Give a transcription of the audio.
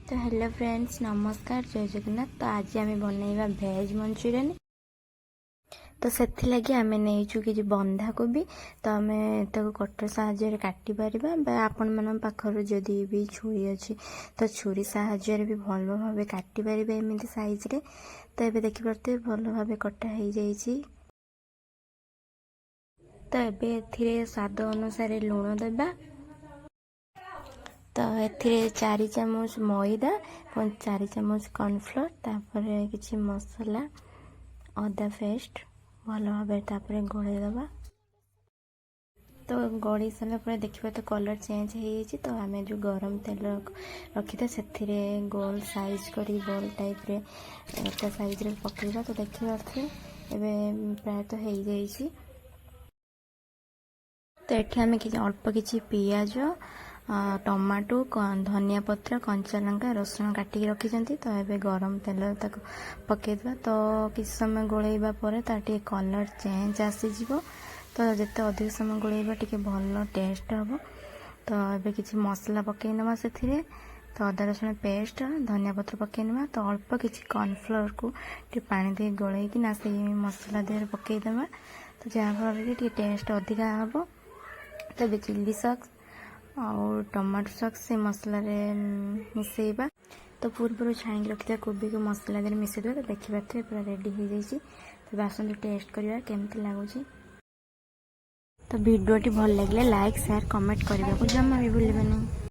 तो hello friends, नमस्कार, जय जगन्नाथ। तो आज आम बनइबा भेज मंचूरियन। तो से लगी आम नहीं कि बंधा कोबी। तो आम कटर साहाय्य काटी पारिबा आपण मन पाखर जदि भी छुरी अच्छी तो छुरी साहाय्य भी भल भाव काटी पारिबे एमती साइज रे। तो ये देखिपे भल भाव कटा हो जाइए। तो ये स्वाद अनुसार लुण देबा। तो ए 4 चामच मैदा 4 चामच कॉर्नफ्लोर तापर किसी मसला अदा पेस्ट भल भाव गोलैदबा। तो गड़ी सारा पर देखिए तो कलर चेंज हो। तो आम जो गरम तेल रखी था से गोल साइज कर बॉल टाइप रे एटा साइज रे पकेगा। तो देखिए प्रायतः हो जाइए। तो ये आम अल्प किसी पियाज टमाटो धनिया पत्र कंचा लंका रसुण काटिक रखी। तो ये गरम तेल पकईदे। तो किसी समय गोलैबा पर कलर चेंज आसीज। तो जिते अधिक समय गोलैबा टे भल टेस्ट हम। तो ये किसी मसला पकईना से तो अदा रसुण पेस्ट धनिया पत्र पकईना। तो अल्प किसी कॉर्नफ्लोर को पानी दे गोलैकिना से मसला देह पकईदे। तो जहाँफल कि टेस्ट अधिका हम। तो ये चिली सॉस और टमाटो सॉस से मसला मिसेबा। तो पूर्व छाणी रखी कोबी को मसला दे मिसेद। तो देखिए पूरा रेडी हो जाइए। तो आसतु टेस्ट करवा केमती लगुच। तो वीडियोटी भल लगे लाइक शेयर कमेंट करने को जमा भी भूलिए नहीं।